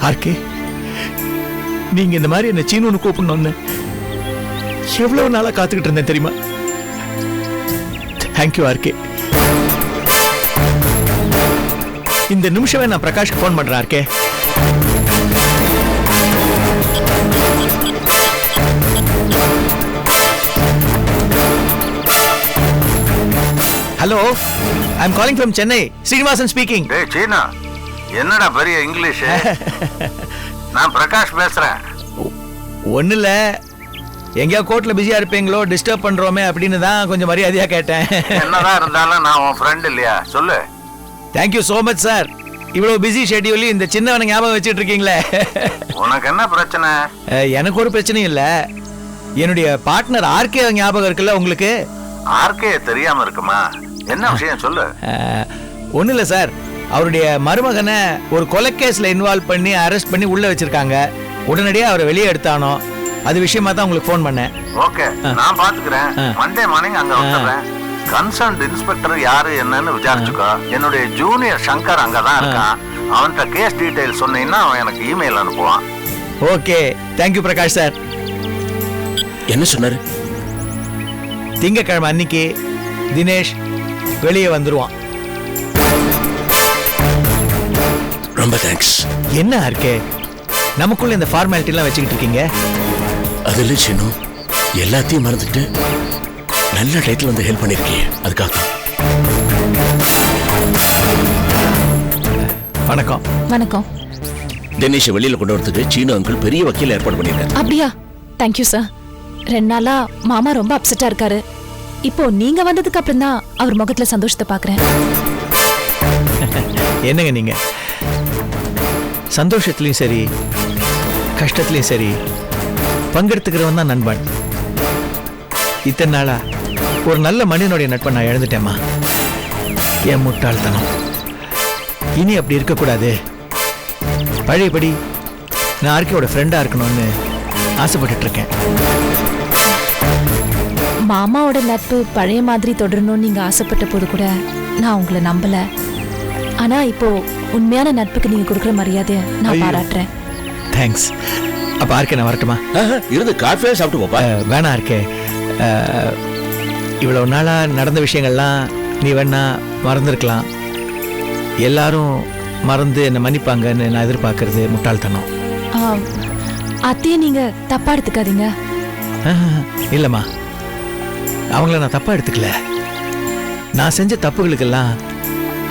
RK, நீங்க இந்த மாதிரி என்ன சீனு கூப்பிடணும்னு எவ்வளவு நாளா காத்துக்கிட்டு இருந்தேன் தெரியுமா? Thank you RK. இந்த நிமிஷமே நான் பிரகாஷ்க்கு போன் பண்றேன் RK. Hello, I am calling from Chennai. Srinivasan speaking. டேய் சீனா, என்னடா பெரிய இங்கிலீஷ்? நான் பிரகாஷ் பேசுறேன். ஒன்றும் இல்லை, எங்கேயா கோர்ட்டில் பிஸியாக இருப்பீங்களோ, டிஸ்டர்ப் பண்ணுறோமே அப்படின்னு தான் கொஞ்சம் மரியாதையாக கேட்டேன். என்னதான் இருந்தாலும் நான் உன் ஃப்ரெண்ட் இல்லையா? சொல்லு. Thank you so much sir. இவ்வளோ பிஸி ஷெட்யூல் இந்த சின்னவனை ஞாபகம் வச்சுட்டு இருக்கீங்களே. உனக்கு என்ன பிரச்சனை? எனக்கு ஒரு பிரச்சனையும் இல்லை. என்னுடைய பார்ட்னர் ஆர்கே ஞாபகம் இருக்குல்ல உங்களுக்கு? ஆர்கே தெரியாம இருக்குமா? என்ன விஷயம் சொல்லு. ஒன்றும் இல்லை சார், அவருடைய மருமகனை ஒரு கொலைக்கேஸில் இன்வால்வ் பண்ணி அரெஸ்ட் பண்ணி உள்ளே வச்சிருக்காங்க. உடனடியாக அவரை வெளியே எடுத்தானோ, அது விஷயமா தான் உங்களுக்கு ஃபோன் பண்ணேன். ஓகே, நான் பாத்துக்கிறேன். மண்டே மார்னிங் அங்க வந்துடுறேன். கன்சர்ன்ட் இன்ஸ்பெக்டர் யாரு என்னன்னு விசாரிச்சுக்கோ. என்னுடைய ஜூனியர் சங்கர் அங்கதான் இருக்கான். அவன்கிட்ட கேஸ் டீடைல் சொன்னீங்கன்னா அவன் எனக்கு இமெயில் அனுப்புவான். Okay, thank you Prakash sir. என்ன சொன்னாரு? திங்கக்கிழமை அன்னைக்கு தினேஷ் வெளியே வந்துருவான். ரொம்ப தேங்க்ஸ். என்ன ஆர்கே, நமக்குள்ள இந்த ஃபார்மாலிட்டி எல்லாம் வச்சுக்கிட்டு இருக்கீங்க? அதுல சின்ன எல்லாத்தையும் மறந்துட்டு நல்ல டைட்டில் வந்து ஹெல்ப் பண்ணிருக்கீங்க, அதுக்காக தான். வணக்கம். வணக்கம். தினேஷ் வெளியில கொண்டு வரதுக்கு சீனு அங்கிள் பெரிய வக்கீல் ஏற்பாடு பண்ணிருக்காரு. அப்படியா? Thank you sir. 2 நாளா மாமா ரொம்ப அப்செட்டா இருக்காரு. இப்போ நீங்க வந்ததுக்கு அப்புறம் தான் அவர் முகத்துல சந்தோஷத்தை பாக்குறேன். என்னங்க நீங்க, சந்தோஷத்துலயும் சரி கஷ்டத்துலயும் சரி பங்கெடுத்துக்கிறவன் தான் நண்பன். இத்தனை நாளா ஒரு நல்ல மனிதனுடைய நட்பை நான் இழந்துட்டேம்மா. என் முட்டாள்தனம். இனி அப்படி இருக்கக்கூடாது. பழையபடி நான் ஆர்கேவோட ஃப்ரெண்டா இருக்கணும்னு ஆசைப்பட்டுட்டு இருக்கேன். மாமாவோட நட்பு பழைய மாதிரி தொடரணும்னு நீங்க ஆசைப்பட்ட போது கூட நான் உங்களை நம்பல. ஆனா இப்போ உண்மையான நட்புக்கு நீங்க கொடுக்குற மரியாதையை நான் பாராட்டுறேன். தேங்க்ஸ். அப்ப ஆர்கே நான் வரட்டுமா? இருந்து காஃபியா சாப்பிட்டு போப்பா. வேணா ஆர்கே, இவ்வளவு நாளா நடந்த விஷயங்கள்லாம் நீ வேணா மறந்துருக்கலாம். எல்லாரும் மறந்து என்னை மன்னிப்பாங்கன்னு நான் எதிர்பார்க்கறது முட்டாள்தனம். அத்தையே நீங்க தப்பா எடுத்துக்காதீங்க. இல்லம்மா, அவங்கள நான் தப்பா எடுத்துக்கல. நான் செஞ்ச தப்புகளுக்கெல்லாம்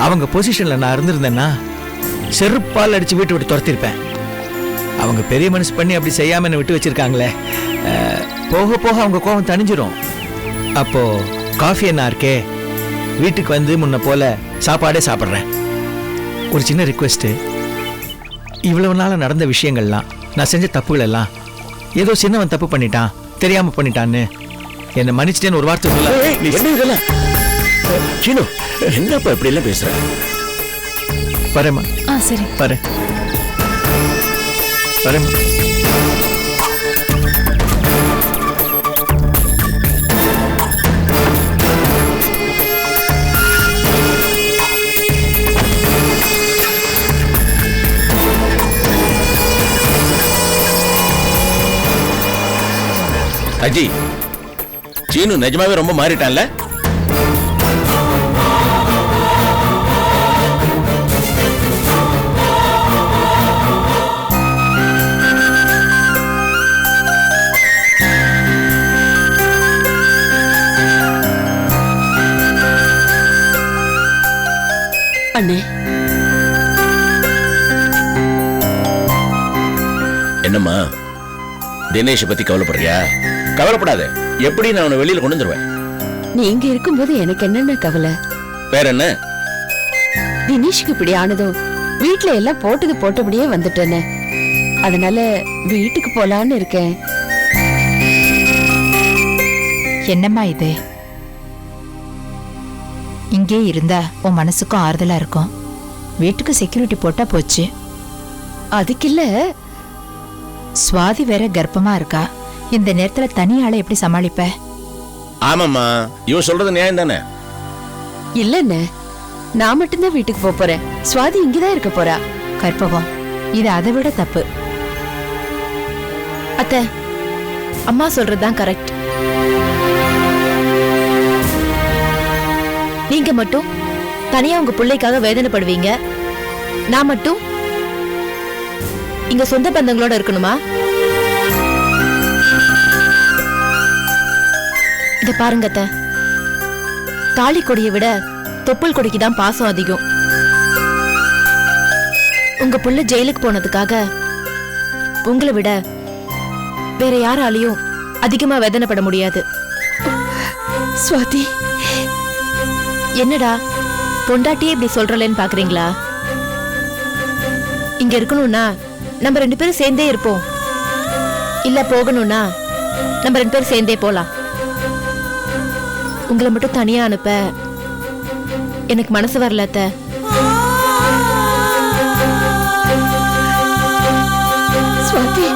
அவங்க பொசிஷன்ல நான் இருந்திருந்தேன்னா செருப்பால் அடிச்சு வீட்டை விட்டு துரத்திருப்பேன். அவங்க பெரிய மனசு பண்ணி அப்படி செய்யாம என்ன விட்டு வச்சிருக்காங்களே. போக போக அவங்க கோபம் தணிஞ்சிரும். அப்போ காஃபி என்ன இருக்கே, வீட்டுக்கு வந்து முன்ன போல சாப்பாடே சாப்பிட்றேன். ஒரு சின்ன ரிக்வெஸ்ட். இவ்வளவு நாள நடந்த விஷயங்கள்லாம், நான் செஞ்ச தப்புகள் எல்லாம், ஏதோ சின்னவன் தப்பு பண்ணிட்டான், தெரியாம பண்ணிட்டான்னு என்னை மன்னிச்சிட்டேன்னு ஒரு வார்த்தை சொல்ல. என்ன இதெல்லாம் சீனு, என்னப்பா இப்படி எல்லாம் பேசுற? வரேம்மா. சரி வரேன். வரேன். அஜி, சீனு நிஜமாவே ரொம்ப மாறிட்டான்ல? அண்ணே, என்னம்மா தினேஷ் பத்தி கவலைப்படுறியா? கவலைப்படாத, எப்படி நான் அவனை வெளியில கொண்டு வந்துருவேன். நீங்க இருக்கும்போது எனக்கு என்னென்ன கவலை? வேற என்ன? தினேஷுக்கு இப்படி ஆனதும் வீட்டுல எல்லாம் போட்டது போட்டபடியே வந்துட்டேன்னு, அதனால வீட்டுக்கு போலான்னு இருக்கேன். என்னம்மா இது? இங்கே இருந்தா உன் மனசுக்கும் ஆறுதலா இருக்கும். வீட்டுக்கு செக்யூரிட்டி போட்டா போச்சு. அதுக்கு இல்ல, சுவாதி வேற கர்ப்பமா இருக்கா. இந்த நேரத்துல தனி ஆளை எப்படி சமாளிப்ப? ஆமாம்மா, இவ சொல்றது நியாயம் தானே. இல்லன்னு நான் மட்டும்தான் வீட்டுக்கு போறேன். சுவாதி இங்கதான் இருக்க போறா. கற்பகம், இது அதை விட தப்பு. அத்தை, அம்மா சொல்றதுதான் கரெக்ட். நீங்க மட்டும் தனியா உங்க பிள்ளைக்காக வேதனைப்படுவீங்க, நான் மட்டும் இங்க சொந்த பந்தங்களோட இருக்கணுமா? இத பாருங்க அத்தை, தாலி கொடியை விட தொப்புள் கொடிக்கு தான் பாசம் அதிகம். உங்க புள்ள ஜெயிலுக்கு போனதுக்காக உங்களை விட வேற யாராலையும் அதிகமா வேதனைப்பட முடியாது. சுவாதி, என்னடா பொண்டாட்டியே இப்படி சொல்றலன்னு பாக்குறீங்களா? இங்க இருக்கணும்னா நம்ம 2 பேரும் சேர்ந்தே இருப்போம், இல்ல போகணும்னா நம்ம 2 பேரும் சேர்ந்தே போலாம். உங்களை மட்டும் தனியா அனுப்ப எனக்கு மனசு வரல அத்தை. சுவாதி,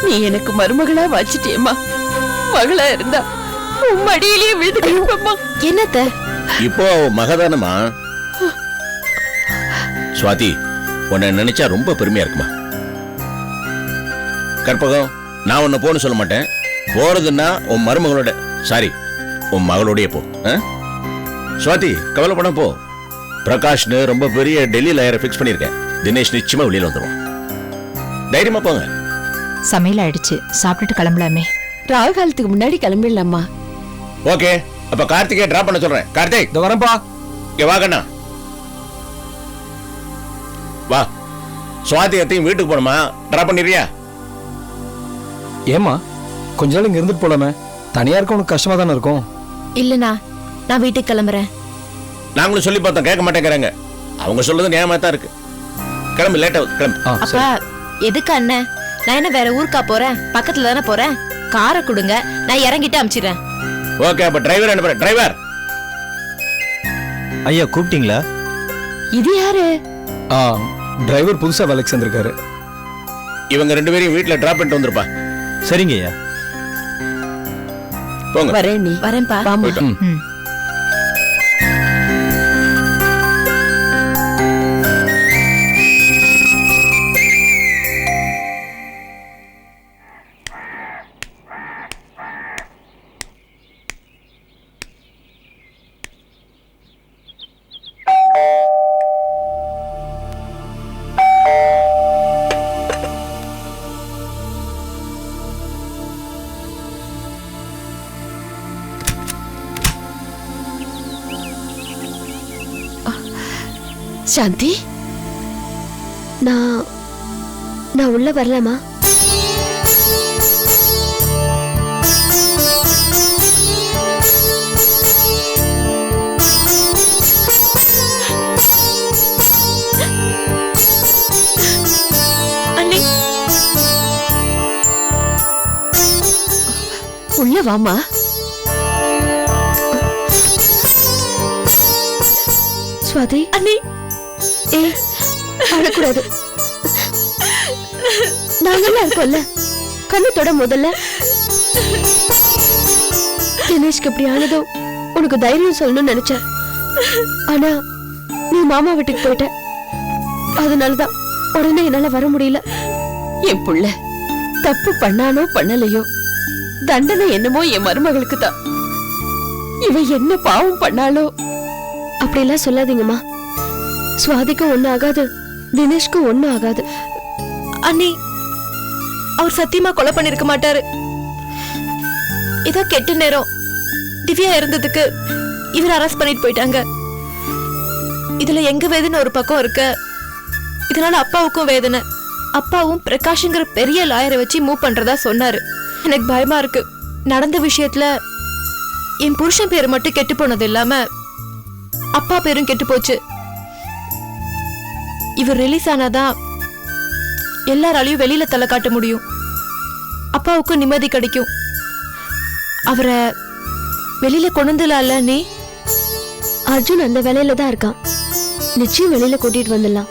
நீ எனக்கு மருமகளா வச்சிட்டேம்மா. மகளா இருந்தா உன் மடியிலேயே விழுந்து கிடப்பம்மா. என்னத்த இப்போ மகதானமா சுவாதி, உன்னை நினைச்சா ரொம்ப பெருமையா இருக்குமா. கற்பகம், நான் உன்னை போன்னு சொல்ல மாட்டேன். போறதுன்னா உன் மருமகளோட, சாரி உன் மகளோடய போ. சுவாதி, கவலைப்பட போ. பிரகாஷ்னு ரொம்ப பெரிய டெல்லி லாயரை ஃபிக்ஸ் பண்ணியிருக்கேன். தினேஷ் நிச்சயமா வெளியில வந்துடும். தைரியமா போங்க. சமையல் ஆயிடுச்சு, சாப்பிட்டுட்டு கிளம்பலாமே. ராகு காலத்துக்கு முன்னாடி கிளம்பிடலாமா? ஓகே, அப்ப கார்த்திகே டிராப் பண்ண சொல்றேன். கார்த்திக், இந்த வரேன்ப்பா. இங்க வா கண்ணா, வா. சுவாதி அத்தையும் வீட்டுக்கு போனோமா, டிராப் பண்ணிடுறியா? ஏமா கொஞ்ச நாள் இங்க இருந்துட்டு போலாமே? தனியா இருக்க உனக்கு கஷ்டமா தானே இருக்கும். இல்லனா நான் வீட்டுக்கு கிளம்புறேன். நாங்களும் சொல்லி பார்த்தோம், கேட்க மாட்டேங்கிறாங்க. அவங்க சொல்றது நியாயமா தான் இருக்கு. கிளம்பு, லேட்டா கிளம்பு. அப்பா எதுக்கு அண்ணன்? நான் என்ன வேற ஊருக்கா போறேன்? பக்கத்துல தானே போறேன். காரை கொடுங்க, நான் இறங்கிட்டு அனுப்பிச்சிடுறேன். ஓகே, அப்ப டிரைவர் அனுப்புறேன். டிரைவர் ஐயா கூப்பிட்டீங்களா? இது யாரு? டிரைவர் புதுசா வேலைக்கு சேர்ந்திருக்காரு. இவங்க 2 பேரையும் வீட்டுல டிராப் பண்ணிட்டு வந்துருப்பா. சரிங்க ஐயா. போங்க. வரேன் நீ. வரேன்ப்பா. போயிட்டோம். ம். சாந்தி, நான் உள்ள வரலாமா? அண்ணி, உள்ள வாமா. சுவாதி, அண்ணி, ஏய் அழக்கூடாது. நாங்கெல்லாம் இருக்கோம்ல, கண்ணு தொட முதல்ல. தினேஷ்க்கு இப்படி ஆனதும் உனக்கு தைரியம் சொல்லணும்னு நினைச்சேன். ஆனா நீ மாமா வீட்டுக்கு போயிட்ட. அதனாலதான் உடனே என்னால வர முடியல. என் புள்ள தப்பு பண்ணானோ பண்ணலையோ, தண்டனை என்னமோ என் மருமகளுக்கு தான். இவ என்ன பாவம் பண்ணாலோ. அப்படியெல்லாம் சொல்லாதீங்கம்மா. சுவாதிக்கும் ஒண்ணு ஆகாது, தினேஷ்க்கும் ஒண்ணு ஆகாது. அண்ணி, அவர் சத்தியமா கொலை பண்ணிருக்க மாட்டாரு. ஏதோ கெட்ட நேரம் திவ்யா இருந்ததுக்கு இவர் அரெஸ்ட் பண்ணிட்டு போயிட்டாங்க. இதுல எங்க வேதனை ஒரு பக்கம் இருக்க, இதனால அப்பாவுக்கும் வேதனை. அப்பாவும் பிரகாஷ்ங்கிற பெரிய லாயரை வச்சு மூவ் பண்றதா சொன்னாரு. எனக்கு பயமா இருக்கு. நடந்த விஷயத்துல என் புருஷன் பேரு மட்டும் கெட்டு போனது இல்லாம அப்பா பேரும் கெட்டு போச்சு. இவர் ரிலீஸ் ஆனாதான் எல்லாராலையும் வெளியில தலை காட்ட முடியும். அப்பாவுக்கும் நிம்மதி கிடைக்கும். அவரை வெளியில கொண்டுலாம்ல நீ? அர்ஜுன் அந்த வேலையில தான் இருக்கான். நிச்சயம் வெளியில கூட்டிட்டு வந்துடலாம்.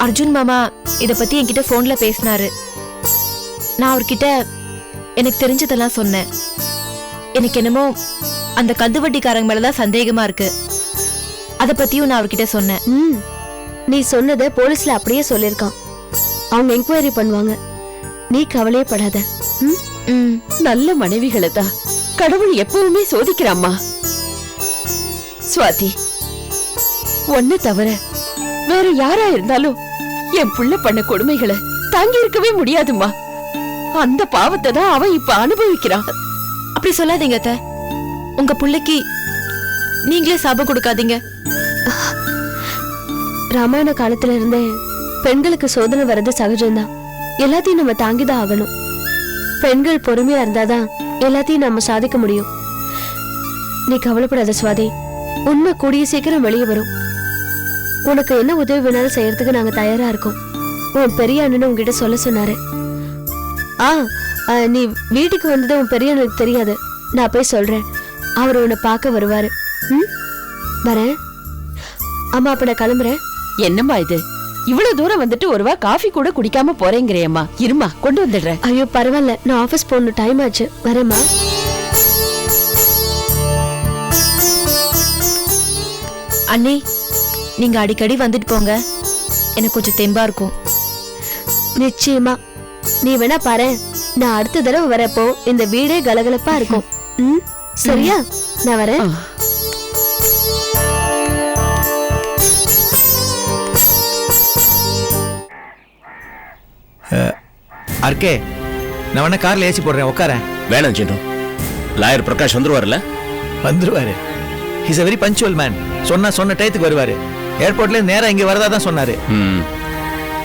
அர்ஜுன் மாமா இத பத்தி என்கிட்ட போன்ல பேசினாரு. நான் அவர்கிட்ட எனக்கு தெரிஞ்சதெல்லாம் சொன்னேன். எனக்கு என்னமோ அந்த கந்துவட்டிக்காரங்க மேலதான் சந்தேகமா இருக்கு. அத பத்தியும் நான் அவர்கிட்ட சொன்னேன். நீ சொன்னதை போலீஸ்ல அப்படியே சொல்லிருக்கான். அவங்க என்கொயரி பண்ணுவாங்க. நீ கவலையே படாத. நல்ல மனைவிகளை தான் கடவுள் எப்பவுமே சோதிக்கிறாம்மா. சுவாதி, ஒண்ணு தவிர வேற யாரா இருந்தாலும் என் புள்ள பண்ண கொடுமைகளை தாங்கி இருக்கவே முடியாதுமா. அந்த பாவத்தை தான் அவன் இப்ப அனுபவிக்கிறான். அப்படி சொல்லாதீங்க அத்தை. உங்க புள்ளைக்கு நீங்களே சாபம் கொடுக்காதீங்க. ராமாயண காலத்துல இருந்தே பெண்களுக்கு சோதனை வர்றது சகஜம்தான். எல்லாத்தையும் நம்ம தாங்கிதான் ஆகணும். பெண்கள் பொறுமையா இருந்தாதான் எல்லாத்தையும் நம்ம சாதிக்க முடியும். நீ கவலைப்படாத சுவாதி. உண்மை கூடிய சீக்கிரம் வெளியே வரும். உனக்கு என்ன உதவி வேணாலும் செய்யறதுக்கு நாங்க தயாரா இருக்கோம். உன் பெரிய அண்ணன் உங்ககிட்ட சொல்ல சொன்னாரு. நீ வீட்டுக்கு வந்தது உன் பெரிய அண்ணனுக்கு தெரியாது. நான் போய் சொல்றேன். அவர் உன்னை பார்க்க வருவாரு. வரேன். அம்மா, அப்ப நான் கிளம்புறேன். என்னம்மா இது, இவ்வளவு தூரம் வந்துட்டு ஒருவா காஃபி கூட குடிக்காம போறேங்கிறியம்மா. இருமா, கொண்டு வந்துடுறேன். ஐயோ பரவாயில்ல, நான் ஆபீஸ் போகணும். டைம் ஆச்சு. வரேம்மா. அண்ணி, நீங்க அடிக்கடி வந்துட்டு போங்க. எனக்கு கொஞ்சம் தெம்பா இருக்கும். நிச்சயமா. நீ வேணா பாரு, நான் அடுத்த தடவை வரப்போ இந்த வீடே கலகலப்பா இருக்கும். சரியா? நான் வரேன். ஆர்கே, நான் வேணா கார்ல ஏசி போடுறேன், உட்காரேன். வேணாம் சின்னு, லாயர் பிரகாஷ் வந்துருவார்ல? வந்துருவாரு. His a very punctual man. சொன்ன டயத்துக்கு வருவாரு. ஏர்போர்ட்ல நேரா இங்க வரதா தான் சொன்னாரு.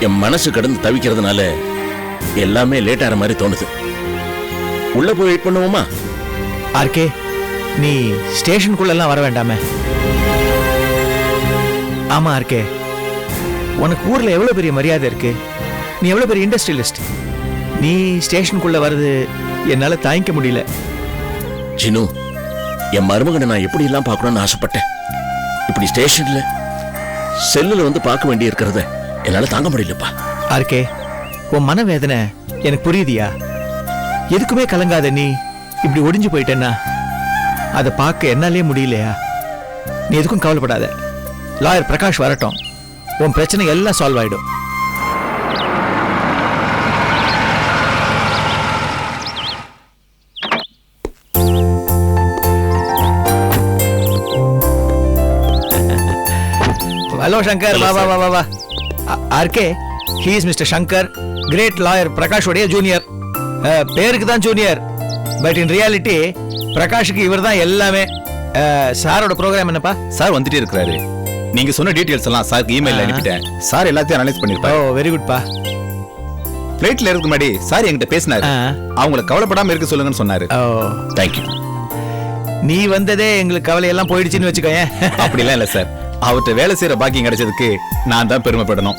என் மனசு கடந்து தவிக்கிறதுனால எல்லாமே லேட் ஆகிற மாதிரி தோணுது. உள்ள போய் வெயிட் பண்ணுவோமா? ஆர்கே, நீ ஸ்டேஷனுக்குள்ள எல்லாம் வர வேண்டாமே. ஆமா ஆர்கே, உனக்கு ஊர்ல எவ்வளவு பெரிய மரியாதை இருக்கு. நீ எவ்வளவு பெரிய இண்டஸ்ட்ரியலிஸ்ட். நீ ஸ்டேஷனுக்குள்ள வர்றது என்னால தாங்கிக்க முடியல. ஜினு, என் மருமகனை நான் எப்படி எல்லாம் பார்க்கணும்னு ஆசைப்பட்டேன். இப்படி ஸ்டேஷன்ல செல்லுல வந்து பார்க்க வேண்டி இருக்கிறத என்னால தாங்க முடியலப்பா. ஆர்கே, உன் மனவேதனை எனக்கு புரியுதியா? எதுக்குமே கலங்காத நீ இப்படி ஒடிஞ்சு போயிட்டேன்னா அதை பார்க்க என்னாலே முடியலையா? நீ எதுக்கும் கவலைப்படாத. லாயர் பிரகாஷ் வரட்டும், உன் பிரச்சனை எல்லாம் சால்வ் ஆயிடும். ஹலோ சங்கர், வா வா வா வா. RK, he is Mr. Shankar, great lawyer Prakash உடைய ஜூனியர். பேருக்கு தான் ஜூனியர், பட் இன் ரியாலிட்டி பிரகாஷுக்கு இவர் தான் எல்லாமே. சாரோட ப்ரோக்ராம் என்னப்பா? சார் வந்துட்டே இருக்கிறாரு. நீங்க சொன்ன டீடைல்ஸ் எல்லாம் சாருக்கு இமெயில்ல அனுப்பிட்டேன். சார் எல்லாத்தையும் அனலைஸ் பண்ணிருப்பாரு. ஓ, வெரி குட் பா. ஃளைட்ல இருக்கு முன்னாடி சார் என்கிட்ட பேசினாரு. அவங்கள கவலைப்படாம இருக்க சொல்லுங்கன்னு சொன்னாரு. ஓ, தேங்க் யூ. நீ வந்ததே எங்களுக்கு கவலையெல்லாம் போயிடுச்சுன்னு வச்சுக்கோயேன். அப்படிலாம் இல்ல சார், அவர்கிட்ட வேலை செய்யற பாக்கியம் கிடைச்சதுக்கு நான் தான் பெருமைப்படணும்.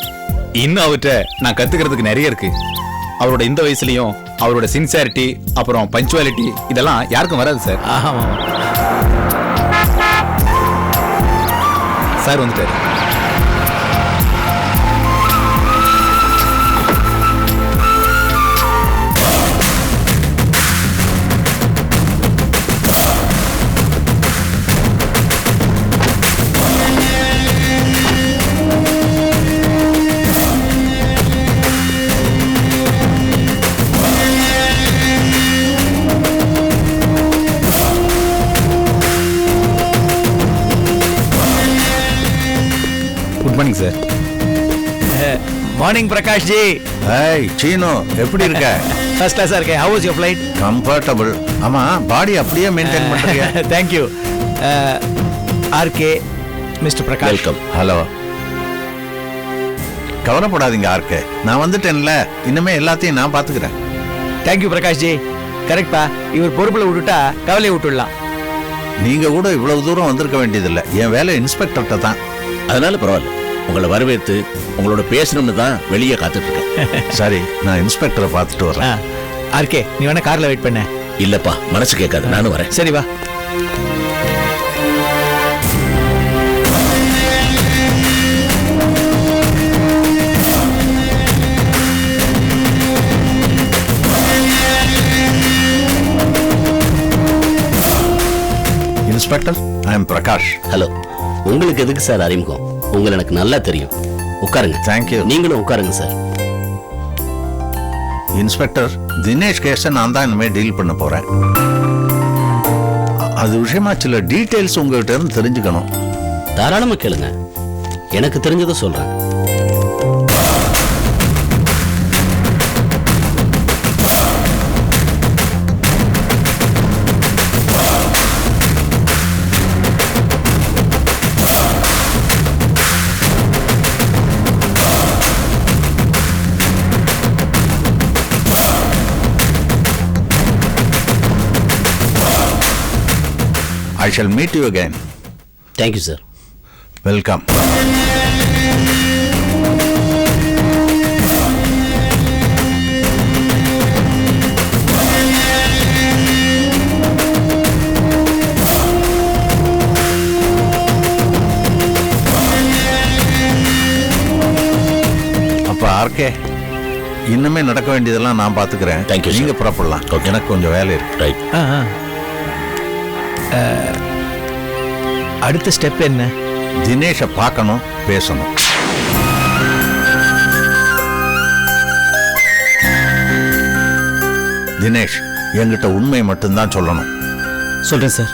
இன்னும் அவர்கிட்ட நான் கத்துக்கிறதுக்கு நிறைய இருக்கு. அவரோட இந்த வயசுலயும் அவரோட சின்சியாரிட்டி, அப்புறம் பஞ்சுவாலிட்டி, இதெல்லாம் யாருக்கும் வராது சார். ஆமா, சார் வந்துட்டாரு. Good morning sir. Morning Prakash ji. ஏய் சீனு, எப்படி இருக்க? ஃபர்ஸ்ட் கிளாஸா இருக்கேன். How was your flight? Comfortable. ஆமா, பாடி அப்படியே மெயின்டைன் பண்றீங்க. Thank you. RK, mister Prakash. Welcome. Hello. கவலைப்படாதீங்க ஆர்கே, நான் வந்துட்டேன்ல, இனிமே எல்லாத்தையும் நான் பாத்துக்கிறேன். Thank you Prakash ji. கரெக்ட்பா, இவர் பொறுப்புல விட்டுட்டா கவலையை விட்டுடலாம். நீங்க கூட இவ்வளவு தூரம் வந்திருக்க வேண்டியதில்லை. என் வேலை இன்ஸ்பெக்டர்கிட்ட தான். அதனால பரவாயில்ல, உங்களை வரவேற்று உங்களோட பேசணும்னு தான் வெளியே காத்துட்டு இருக்கேன். சரி, நான் இன்ஸ்பெக்டரை பார்த்துட்டு வரேன். ஆர்கே, நீ வேணா கார்ல வெயிட் பண்ண. இல்லப்பா, மனசு கேட்காது, நானும் வரேன். சரி வா. Inspector, I am Prakash. Hello. உங்களுக்கு எதுக்கு சார் அறிமுகம்? உங்களை எனக்கு நல்லா தெரியும். உட்காருங்க. தேங்க்யூ. நீங்களும் உட்காருங்க சார். இன்ஸ்பெக்டர், தினேஷ் கேஸை நான் தான் இனிமேல் டீல் பண்ண போறேன். அது விஷயமா சில டீட்டெயில்ஸ் உங்ககிட்ட இருந்து தெரிஞ்சுக்கணும். தாராளமா கேளுங்க. எனக்கு தெரிஞ்சதை சொல்றேன். I shall meet you again. Thank you, sir. Welcome. அப்ப ஆர்கே, இன்னுமே நடக்க வேண்டியதெல்லாம் நான் பாத்துக்கிறேன். Thank you, sir. நீங்க புறப்படலாம். எனக்கு கொஞ்சம் வேலை இருக்கு. ரைட். அடுத்த ஸ்டெப் என்ன? தினேஷை பார்க்கணும், பேசணும். தினேஷ், என்கிட்ட உண்மை மட்டும்தான் சொல்லணும். சொல்றேன் சார்.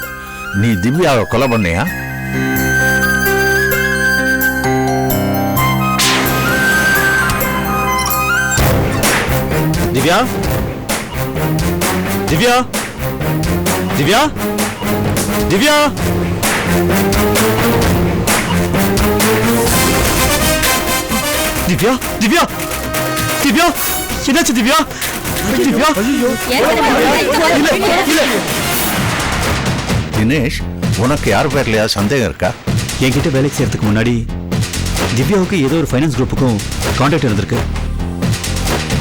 நீ திவ்யாவை கொலை பண்ணியா? திவ்யா, திவ்யா, திவ்யா, திவ்யா. திவ்யா, திவ்யா, திவ்யா, என்னாச்சு திவ்யா? திவ்யா, தினேஷ், உனக்கு யார் பேர்லயா சந்தேகம் இருக்கா? என்கிட்ட வேலைக்கு சேர்த்துக்கு முன்னாடி திவ்யாவுக்கு ஏதோ ஒரு ஃபைனான்ஸ் குரூப்புக்கும் கான்டாக்ட் இருந்திருக்கு.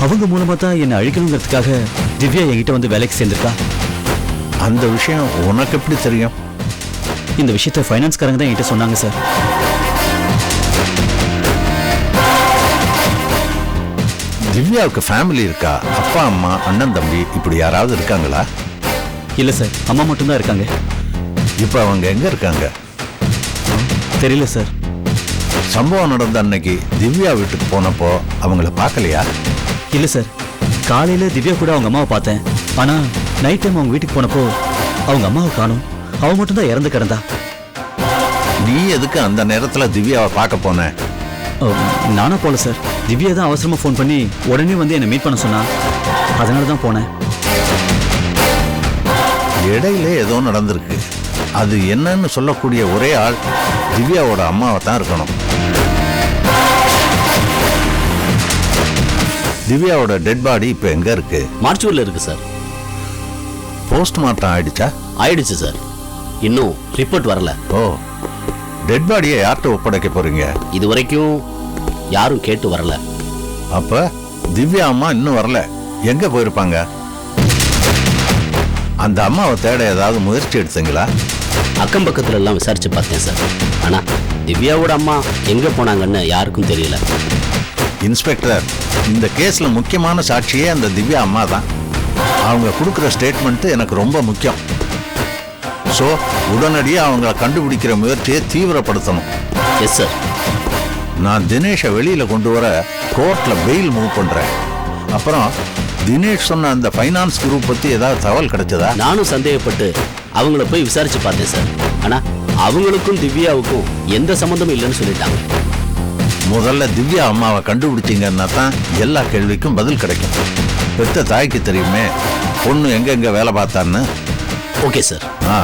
அவங்க மூலமா தான் என்னை அழிக்கணுங்கிறதுக்காக திவ்யா என்கிட்ட வந்து வேலைக்கு சேர்ந்திருக்கா. அந்த விஷயம் உனக்கு எப்படி தெரியும்? இந்த விஷயத்தை ஃபைனான்ஸ்காரங்க தான் என்கிட்ட சொன்னாங்க சார். திவ்யாவுக்கு ஃபேமிலி இருக்கா? அப்பா, அம்மா, அண்ணன், தம்பி இப்படி யாராவது இருக்காங்களா? இல்ல சார், அம்மா மட்டும்தான் இருக்காங்க. இப்ப அவங்க எங்க இருக்காங்க? தெரியல சார். சம்பவம் நடந்த அன்னைக்கு திவ்யா வீட்டுக்கு போனப்போ அவங்கள பார்க்கலையா? இல்ல சார், காலையில திவ்யா கூட அவங்க அம்மாவை பார்த்தேன். ஆனா நைட் டைம் அவங்க வீட்டுக்கு போனப்போ அவங்க அம்மாவை காணோம். அவ மட்டும் தான் இறந்து கிடந்தா. நீ எதுக்கு அந்த நேரத்துல திவ்யாவை பார்க்க போன? நானா போல சார். திவ்யா தான் அவசரமா ஃபோன் பண்ணி உடனே வந்து என்னை மீட் பண்ண சொன்னா. அதனால தான் போனேன். இடையில ஏதோ நடந்திருக்கு. அது என்னன்னு சொல்லக்கூடிய ஒரே ஆள் திவ்யாவோட அம்மாவை தான் இருக்கணும். திவ்யாவோட டெட் பாடி இப்ப எங்க இருக்கு? மார்ச்சுவரில் இருக்கு சார். போஸ்ட்மார்ட்டம் ஆயிடுச்சா? ஆயிடுச்சு சார். இன்னும் ரிப்போர்ட் வரல. ஓ, டெட் பாடியை யார்கிட்ட ஒப்படைக்க போறீங்க? இது வரைக்கும் யாரும் கேட்டு வரல. அப்ப திவ்யா அம்மா இன்னும் வரல. எங்க போயிருப்பாங்க? அந்த அம்மாவை தேட ஏதாவது முயற்சி எடுத்தீங்களா? அக்கம் பக்கத்துல எல்லாம் விசாரிச்சு பார்த்தேன் சார். ஆனா திவ்யாவோட அம்மா எங்க போனாங்கன்னு யாருக்கும் தெரியல. இன்ஸ்பெக்டர், இந்த கேஸ்ல முக்கியமான சாட்சியே அந்த திவ்யா அம்மா தான். அவங்க கொடுக்குற ஸ்டேட்மெண்ட் எனக்கு ரொம்ப முக்கியம். ஸோ உடனடியாக அவங்கள கண்டுபிடிக்கிற முயற்சியை தீவிரப்படுத்தணும். Yes sir. நான் தினேஷை வெளியில கொண்டு வர கோர்ட்ல பெயில் மூவ் பண்றேன். அப்புறம் தினேஷ் சொன்ன அந்த ஃபைனான்ஸ் குரூப் பத்தி ஏதாவது தகவல் கிடைச்சதா? நானும் சந்தேகப்பட்டு அவங்கள போய் விசாரிச்சு பார்த்தேன் சார். ஆனா அவங்களுக்கும் திவ்யாவுக்கும் எந்த சம்மந்தமும் இல்லைன்னு சொல்லிட்டாங்க. முதல்ல திவ்யா அம்மாவை கண்டுபிடிச்சிங்கன்னா தான் எல்லா கேள்விக்கும் பதில் கிடைக்கும். பெத்த தாய்க்கு தெரியுமே பொண்ணு எங்கெங்க வேலை பார்த்தான்னு. Okay sir. ஆ